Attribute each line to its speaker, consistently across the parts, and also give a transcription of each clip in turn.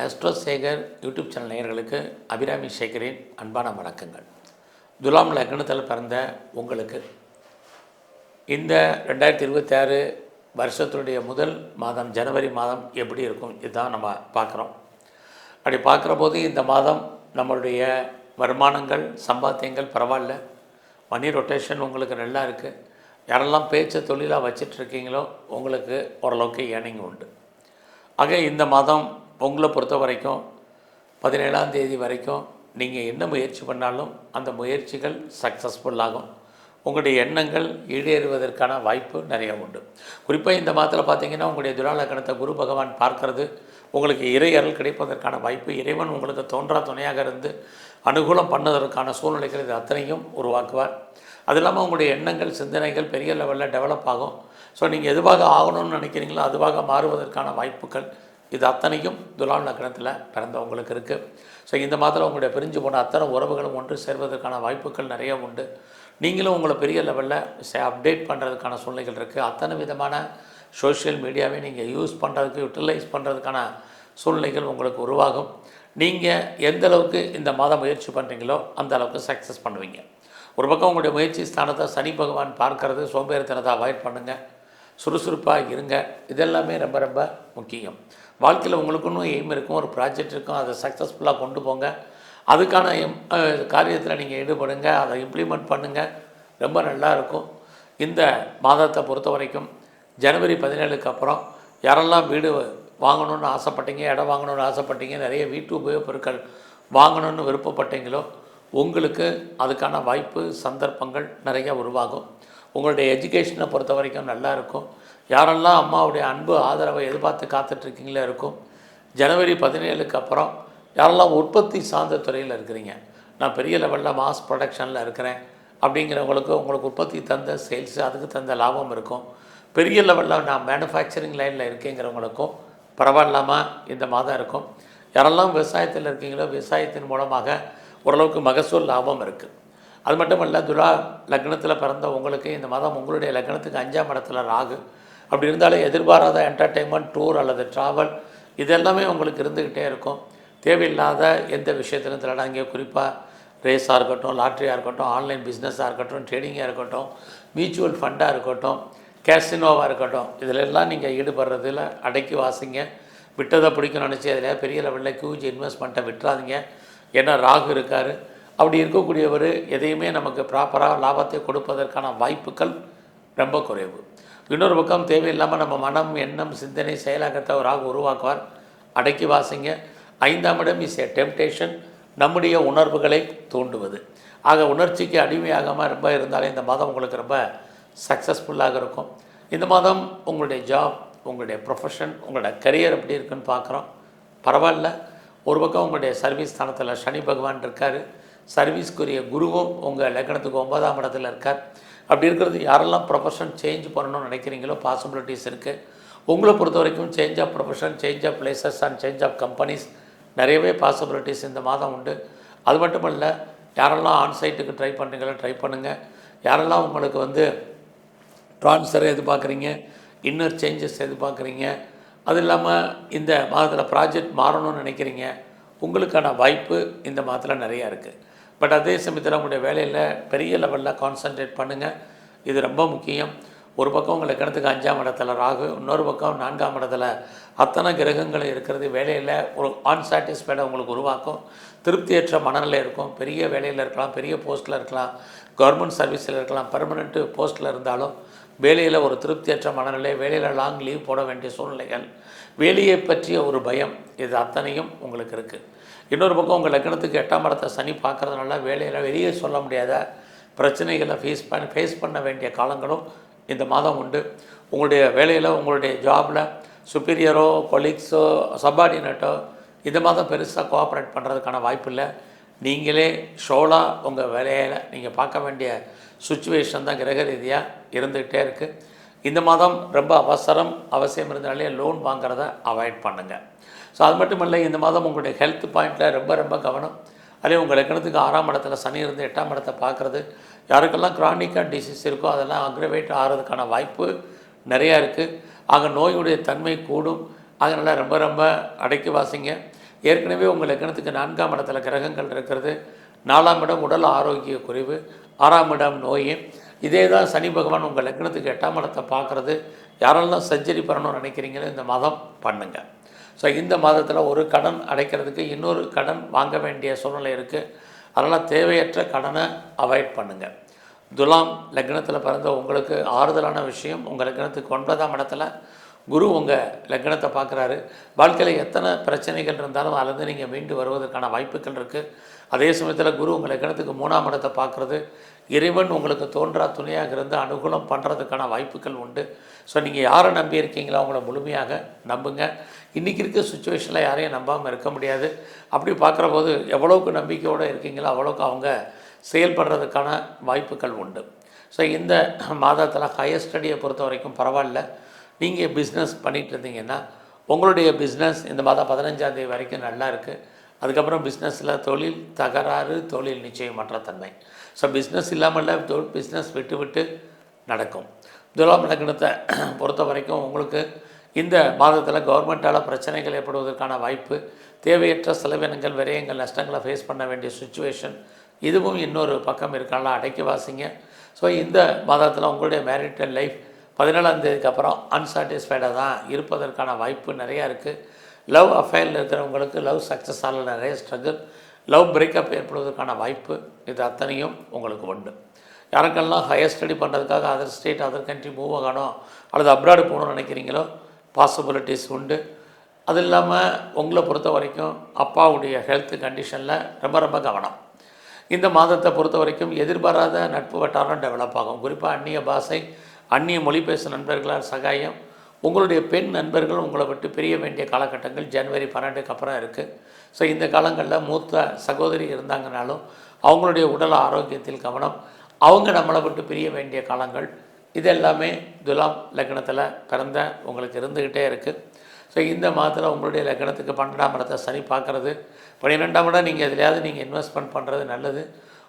Speaker 1: Astro Sekar YouTube channel நேயர்களுக்கு அபிராமி சேகரின் அன்பான வணக்கங்கள். துலாம் லக்னத்தில் பிறந்த உங்களுக்கு இந்த 2026 வருஷத்துடைய முதல் மாதம் ஜனவரி மாதம் எப்படி இருக்கும் இதுதான் நம்ம பார்க்குறோம். அப்படி பார்க்குற போது இந்த மாதம் நம்மளுடைய வருமானங்கள் சம்பாத்தியங்கள் பரவாயில்ல, மணி ரொட்டேஷன் உங்களுக்கு நல்லா இருக்குது. யாரெல்லாம் பேச்சை தொழிலாக வச்சிட்ருக்கீங்களோ உங்களுக்கு ஓரளவுக்கு ஏர்னிங் உண்டு. ஆக இந்த மாதம் உங்களை பொறுத்த வரைக்கும் 17ஆம் தேதி வரைக்கும் நீங்கள் என்ன முயற்சி பண்ணாலும் அந்த முயற்சிகள் சக்ஸஸ்ஃபுல் ஆகும். உங்களுடைய எண்ணங்கள் ஈடேறுவதற்கான வாய்ப்பு நிறைய உண்டு. குறிப்பாக இந்த மாதத்தில் பார்த்திங்கன்னா உங்களுடைய துலா லக்னத்தை குரு பகவான் பார்க்கறது உங்களுக்கு இறை அருள் கிடைப்பதற்கான வாய்ப்பு, இறைவன் உங்களுக்கு தோன்றா துணையாக இருந்து அனுகூலம் பண்ணுவதற்கான சூழ்நிலைகள் இது அத்தனையும் உருவாக்குவார். அது இல்லாமல் உங்களுடைய எண்ணங்கள் சிந்தனைகள் பெரிய லெவலில் டெவலப் ஆகும். ஸோ நீங்கள் எதுவாக ஆகணும்னு நினைக்கிறீங்களோ அதுவாக மாறுவதற்கான வாய்ப்புகள் இது அத்தனையும் துலாம் லக்னத்தில் பிறந்தவங்களுக்கு இருக்குது. ஸோ இந்த மாதத்தில் உங்களுடைய பிரிஞ்சு போன அத்தனை உறவுகளும் ஒன்று சேர்வதற்கான வாய்ப்புகள் நிறைய உண்டு. நீங்களும் உங்களை பெரிய லெவலில் அப்டேட் பண்ணுறதுக்கான சூழ்நிலைகள் இருக்குது. அத்தனை விதமான சோஷியல் மீடியாவை நீங்கள் யூஸ் பண்ணுறதுக்கு யூட்டிலைஸ் பண்ணுறதுக்கான சூழ்நிலைகள் உங்களுக்கு உருவாகும். நீங்கள் எந்த அளவுக்கு இந்த மாதம் முயற்சி பண்ணுறீங்களோ அந்த அளவுக்கு சக்ஸஸ் பண்ணுவீங்க. ஒரு பக்கம் உங்களுடைய முயற்சி ஸ்தானத்தை சனி பகவான் பார்க்கறது, சோம்பேறித்தனத்தை அவாய்ட் பண்ணுங்கள், சுறுசுறுப்பாக இருங்க. இதெல்லாமே ரொம்ப ரொம்ப முக்கியம். வாழ்க்கையில் உங்களுக்குன்னு எய்ம் இருக்கும், ஒரு ப்ராஜெக்ட் இருக்கும், அதை சக்ஸஸ்ஃபுல்லாக கொண்டு போங்க. அதுக்கான காரியத்தில் நீங்கள் ஈடுபடுங்க, அதை இம்ப்ளிமெண்ட் பண்ணுங்கள், ரொம்ப நல்லா இருக்கும். இந்த மாதத்தை பொறுத்த வரைக்கும் ஜனவரி 17க்கு அப்புறம் யாரெல்லாம் வீடு வாங்கணுன்னு ஆசைப்பட்டீங்க, இடம் வாங்கணுன்னு ஆசைப்பட்டீங்க, நிறைய வீட்டு உபயோகப் பொருட்கள் வாங்கணுன்னு விருப்பப்பட்டீங்களோ உங்களுக்கு அதுக்கான வாய்ப்பு சந்தர்ப்பங்கள் நிறைய உருவாகும். உங்களுடைய எஜுகேஷனை பொறுத்த வரைக்கும் நல்லா இருக்கும். யாரெல்லாம் அம்மாவுடைய அன்பு ஆதரவை எதிர்பார்த்து காத்துட்ருக்கீங்களே இருக்கும். ஜனவரி 17க்கு அப்புறம் யாரெல்லாம் உற்பத்தி சார்ந்த துறையில் இருக்கிறீங்க, நான் பெரிய லெவலில் மாஸ் ப்ரொடக்ஷனில் இருக்கிறேன் அப்படிங்கிறவங்களுக்கு உங்களுக்கு உற்பத்தி தந்த சேல்ஸு அதுக்கு தந்த லாபம் இருக்கும். பெரிய லெவலில் நான் மேனுஃபேக்சரிங் லைனில் இருக்கேங்கிறவங்களுக்கும் பரவாயில்லாமல் இந்த மாதம் இருக்கும். யாரெல்லாம் விவசாயத்தில் இருக்கீங்களோ விவசாயத்தின் மூலமாக ஓரளவுக்கு மகசூல் லாபம் இருக்குது. அது மட்டும் இல்லை, துலா லக்னத்தில் பிறந்த உங்களுக்கு இந்த மாதம் உங்களுடைய லக்னத்துக்கு 5ஆம் இடத்துல ராகு. அப்படி இருந்தாலே எதிர்பாராத என்டர்டெயின்மெண்ட், டூர் அல்லது ட்ராவல் இதெல்லாமே உங்களுக்கு இருந்துக்கிட்டே இருக்கும். தேவையில்லாத எந்த விஷயத்திலும் திருடாங்க. குறிப்பாக ரேஸாக இருக்கட்டும், லாட்ரியாக இருக்கட்டும், ஆன்லைன் பிஸ்னஸாக இருக்கட்டும், ட்ரேடிங்காக இருக்கட்டும், மியூச்சுவல் ஃபண்டாக இருக்கட்டும், கேசினோவாக இருக்கட்டும், இதிலெல்லாம் நீங்கள் ஈடுபடுறதில் அடக்கி வாசிங்க. விட்டதை பிடிக்கணும்னு நினச்சி அதில் பெரிய லெவலில் ஹியூஜ் இன்வெஸ்ட்மெண்ட்டை விட்டுறாதீங்க. ஏன்னா ராகு இருக்கார். அப்படி இருக்கக்கூடியவர் எதையுமே நமக்கு ப்ராப்பராக லாபத்தை கொடுப்பதற்கான வாய்ப்புகள் ரொம்ப குறைவு. இன்னொரு பக்கம் தேவையில்லாமல் நம்ம மனம், எண்ணம், சிந்தனை, செயலாக்கத்தை ராகு உருவாக்குவார். அடக்கி வாசிங்க. 5ஆம் இடம் இஸ் எ டெம்டேஷன், நம்முடைய உணர்வுகளை தூண்டுவது. ஆக உணர்ச்சிக்கு அடிமையாகாமல் ரொம்ப இருந்தாலே இந்த மாதம் உங்களுக்கு ரொம்ப சக்ஸஸ்ஃபுல்லாக இருக்கும். இந்த மாதம் உங்களுடைய ஜாப், உங்களுடைய ப்ரொஃபஷன், உங்களோட கரியர் எப்படி இருக்குன்னு பார்க்குறோம். பரவாயில்ல. ஒரு பக்கம் உங்களுடைய சர்வீஸ் ஸ்தானத்தில் சனி பகவான் இருக்கார். சர்வீஸ்க்குரிய குருவும் உங்கள் லக்னத்துக்கு 9ஆம் இடத்துல இருக்கார். அப்படி இருக்கிறது யாரெல்லாம் ப்ரொஃபஷன் சேஞ்ச் பண்ணணும்னு நினைக்கிறீங்களோ பாசிபிலிட்டிஸ் இருக்குது. உங்களை பொறுத்த வரைக்கும் change of profession, change of places and change of companies நிறையவே பாசிபிலிட்டிஸ் இந்த மாதம் உண்டு. அது மட்டும் இல்லை, யாரெல்லாம் ஆன்சைட்டுக்கு ட்ரை பண்ணுறீங்களோ ட்ரை பண்ணுங்கள். யாரெல்லாம் உங்களுக்கு ட்ரான்ஸ்ஃபர் எதிர்பார்க்குறீங்க, இன்னர் சேஞ்சஸ் எதிர்பார்க்குறீங்க, அது இல்லாமல் இந்த மாதத்தில் ப்ராஜெக்ட் மாறணும்னு நினைக்கிறீங்க, உங்களுக்கான வாய்ப்பு இந்த மாதத்தில் நிறையா இருக்குது. பட் அதே சமயத்தில் உங்களுடைய வேலையில் பெரிய லெவலில் கான்சன்ட்ரேட் பண்ணுங்கள். இது ரொம்ப முக்கியம். ஒரு பக்கம் உங்களை கிணத்துக்கு 5ஆம் இடத்துல ராகு, இன்னொரு பக்கம் 4ஆம் இடத்துல அத்தனை கிரகங்கள் இருக்கிறது வேலையில் ஒரு அன்சாட்டிஸ்ஃபைடை உங்களுக்கு உருவாக்கும். திருப்தியற்ற மனநிலை இருக்கும். பெரிய வேலையில் இருக்கலாம், பெரிய போஸ்ட்டில் இருக்கலாம், கவர்மெண்ட் சர்வீஸில் இருக்கலாம், பெர்மனெண்ட்டு போஸ்ட்டில் இருந்தாலும் வேலையில் ஒரு திருப்தியற்ற மனநிலை, வேலையில் லாங் லீவ் போட வேண்டிய சூழ்நிலைகள், வேலையை பற்றிய ஒரு பயம், இது அத்தனையும் உங்களுக்கு இருக்குது. இன்னொரு பக்கம் உங்கள் லக்னத்துக்கு 8ஆம் இடத்தை சனி பார்க்குறதுனால வேலையில் வெளியே சொல்ல முடியாத பிரச்சனைகளை ஃபேஸ் பண்ண வேண்டிய காலங்களும் இந்த மாதம் உண்டு. உங்களுடைய வேலையில், உங்களுடைய ஜாபில் சுப்பீரியரோ, கொலீக்ஸோ, சப்பார்டினேட்டோ இந்த மாதம் பெருசாக கோஆப்ரேட் பண்ணுறதுக்கான வாய்ப்பு இல்லை. நீங்களே ஷோலாக உங்கள் வேலையில் நீங்கள் பார்க்க வேண்டிய சுச்சுவேஷன் தான் கிரக ரீதியாக இருந்துக்கிட்டே இருக்குது. இந்த மாதம் ரொம்ப அவசியம் இருந்தாலே லோன் வாங்குறத அவாய்ட் பண்ணுங்கள். ஸோ அது மட்டும் இல்லை, இந்த மாதம் உங்களுடைய ஹெல்த் பாயிண்டில் ரொம்ப கவனம். அதே உங்கள் லக்னத்துக்கு 6ஆம் இடத்துல சனி இருந்து 8ஆம் இடத்தை பார்க்குறது, யாருக்கெல்லாம் க்ரானிக்காக டிசீஸ் இருக்கோ அதெல்லாம் அக்ரவேட் ஆகிறதுக்கான வாய்ப்பு நிறையா இருக்குது. ஆக நோயுடைய தன்மை கூடும். அதனால் ரொம்ப அடக்கி வாசிங்க. ஏற்கனவே உங்கள் லக்னத்துக்கு 4ஆம் இடத்துல கிரகங்கள் இருக்கிறது. 4ஆம் இடம் உடல் ஆரோக்கிய குறைவு, 6ஆம் இடம் நோய். இதே தான் சனி பகவான் உங்கள் லக்னத்துக்கு 8ஆம் இடத்தை பார்க்குறது. யாரெல்லாம் சர்ஜரி பண்ணணும்னு நினைக்கிறீங்களோ இந்த மாதம் பண்ணுங்கள். ஸோ இந்த மாதத்தில் ஒரு கடன் அடைக்கிறதுக்கு இன்னொரு கடன் வாங்க வேண்டிய சூழ்நிலை இருக்குது. அதனால் தேவையற்ற கடனை அவாய்ட் பண்ணுங்கள். துலாம் லக்னத்தில் பிறந்த உங்களுக்கு ஆறுதலான விஷயம், உங்கள் லக்னத்துக்கு 9ஆம் இடத்துல குரு உங்கள் லக்னத்தை பார்க்குறாரு. வாழ்க்கையில் எத்தனை பிரச்சனைகள் இருந்தாலும் அதுலேருந்து நீங்கள் மீண்டு வருவதற்கான வாய்ப்புகள் இருக்குது. அதே சமயத்தில் குரு உங்கள் லக்னத்துக்கு 3ஆம் இடத்தை பார்க்குறது. இறைவன் உங்களுக்கு தோன்றா துணையாக இருந்து அனுகூலம் பண்ணுறதுக்கான வாய்ப்புகள் உண்டு. ஸோ நீங்கள் யாரை நம்பி இருக்கீங்களோ அவங்கள முழுமையாக நம்புங்க. இன்றைக்கி இருக்க சுச்சுவேஷனில் யாரையும் நம்பாமல் இருக்க முடியாது. அப்படி பார்க்குற போது எவ்வளோக்கு நம்பிக்கையோடு இருக்கீங்களோ அவ்வளோக்கு அவங்க செயல்படுறதுக்கான வாய்ப்புகள் உண்டு. ஸோ இந்த மாதத்தில் ஹையர் ஸ்டடியை பொறுத்த வரைக்கும் பரவாயில்ல. நீங்கள் பிஸ்னஸ் பண்ணிகிட்டு இருந்தீங்கன்னா உங்களுடைய பிஸ்னஸ் இந்த மாதம் 15ஆம் தேதி வரைக்கும் நல்லா இருக்குது. அதுக்கப்புறம் பிஸ்னஸில் தொழில் தகராறு, தொழில் நிச்சயமற்ற தன்மை. ஸோ பிஸ்னஸ் இல்லாமல் பிஸ்னஸ் விட்டு விட்டு நடக்கும். துலாம் லக்னத்தை பொறுத்த வரைக்கும் உங்களுக்கு இந்த மாதத்தில் கவர்மெண்ட்டால் பிரச்சனைகள் ஏற்படுவதற்கான வாய்ப்பு, தேவையற்ற செலவினங்கள், விரயங்கள், நஷ்டங்களை ஃபேஸ் பண்ண வேண்டிய சுச்சுவேஷன், இதுவும் இன்னொரு பக்கம் இருக்கலாம். அடக்கி வாசிங்க. ஸோ இந்த மாதத்தில் உங்களுடைய மேரிட்டல் லைஃப் 17ஆம் தேதிக்கு அப்புறம் அன்சாட்டிஸ்ஃபைடாக தான் இருப்பதற்கான வாய்ப்பு நிறையா இருக்குது. லவ் அஃபேரில் இருக்கிறவங்களுக்கு லவ் சக்ஸஸ் ஆகல, நிறைய ஸ்ட்ரகிள், லவ் பிரேக்கப் ஏற்படுவதற்கான வாய்ப்பு, இது அத்தனையும் உங்களுக்கு உண்டு. யாருக்கெல்லாம் ஹையர் ஸ்டடி பண்ணுறதுக்காக other state other country move ஆகணும் அல்லது அப்ராடு போகணும்னு நினைக்கிறீங்களோ பாசிபிலிட்டிஸ் உண்டு. அது இல்லாமல் உங்களை பொறுத்த வரைக்கும் அப்பாவுடைய ஹெல்த் கண்டிஷனில் ரொம்ப கவனம். இந்த மாதத்தை பொறுத்த வரைக்கும் எதிர்பாராத நட்பு வட்டாரம் டெவலப் ஆகும். குறிப்பாக அந்நிய பாஷை, அந்நிய மொழி பேசும் நண்பர்களால் சகாயம், உங்களுடைய பெண் நண்பர்கள் உங்களை விட்டு பிரிய வேண்டிய காலகட்டங்கள் ஜனவரி 12க்கு அப்புறம் இருக்குது. ஸோ இந்த காலங்களில் மூத்த சகோதரி இருந்தாங்கனாலும் அவங்களுடைய உடல் ஆரோக்கியத்தில் கவனம், அவங்க நம்மளை விட்டு பிரிய வேண்டிய காலங்கள், இது எல்லாமே துலாம் லக்னத்தில் பிறந்த உங்களுக்கு இருந்துக்கிட்டே இருக்குது. ஸோ இந்த மாதத்தில் உங்களுடைய லக்னத்துக்கு 12ஆம் இடத்தை சனி பார்க்குறது. 12ஆம் இடம் நீங்கள் எதுலையாவது நீங்கள் இன்வெஸ்ட்மெண்ட் பண்ணுறது நல்லது.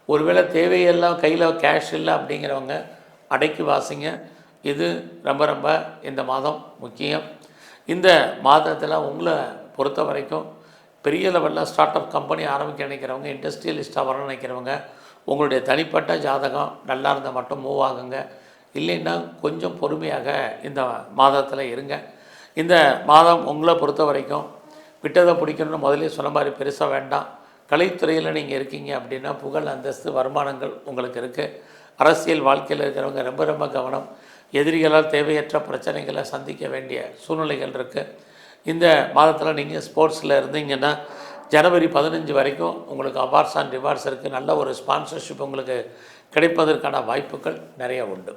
Speaker 1: ஒருவேளை தேவையெல்லாம் கையில் கேஷ் இல்லை அப்படிங்கிறவங்க அடக்கி வாசிங்க. இது ரொம்ப இந்த மாதம் முக்கியம். இந்த மாதத்தில் உங்களை பொறுத்த வரைக்கும் பெரிய லெவலில் ஸ்டார்ட் அப் கம்பெனி ஆரம்பிக்க நினைக்கிறவங்க, இண்டஸ்ட்ரியலிஸ்ட்டாக வர நினைக்கிறவங்க, உங்களுடைய தனிப்பட்ட ஜாதகம் நல்லா இருந்தால் மட்டும் மூவ் ஆகுங்க. இல்லைன்னா கொஞ்சம் பொறுமையாக இந்த மாதத்தில் இருங்க. இந்த மாதம் உங்களை பொறுத்த வரைக்கும் விட்டதை பிடிக்கணும்னு முதலே சொன்ன மாதிரி பெருசாக வேண்டாம். கலைத்துறையில் நீங்கள் இருக்கீங்க அப்படின்னா புகழ், அந்தஸ்து, வருமானங்கள் உங்களுக்கு இருக்குது. அரசியல் வாழ்க்கையில் இருக்கிறவங்க ரொம்ப கவனம். எதிரிகளால் தேவையற்ற பிரச்சனைகளை சந்திக்க வேண்டிய சூழ்நிலைகள் இருக்குது. இந்த மாதத்தில் நீங்கள் ஸ்போர்ட்ஸில் இருந்தீங்கன்னா ஜனவரி 15 வரைக்கும் உங்களுக்கு அவார்ட்ஸ் அண்ட் ரிவார்ட்ஸ் இருக்குது. நல்ல ஒரு ஸ்பான்சர்ஷிப் உங்களுக்கு கிடைப்பதற்கான வாய்ப்புகள் நிறைய உண்டு.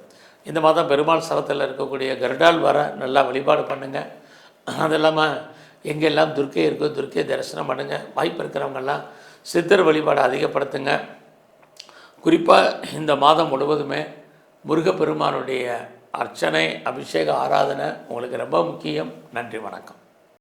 Speaker 1: இந்த மாதம் பெருமாள் ஸ்தலத்தில் இருக்கக்கூடிய கருடால் வர நல்லா வழிபாடு பண்ணுங்கள். அது இல்லாமல் எங்கெல்லாம் துர்க்கை இருக்கோ துர்க்கை தரிசனம் பண்ணுங்கள். வாய்ப்பு இருக்கிறவங்கெல்லாம் சித்தர் வழிபாடு அதிகப்படுத்துங்க. குறிப்பாக இந்த மாதம் முழுவதுமே முருகப்பெருமானுடைய அர்ச்சனை, அபிஷேக, ஆராதனை உங்களுக்கு ரொம்ப முக்கியம். நன்றி, வணக்கம்.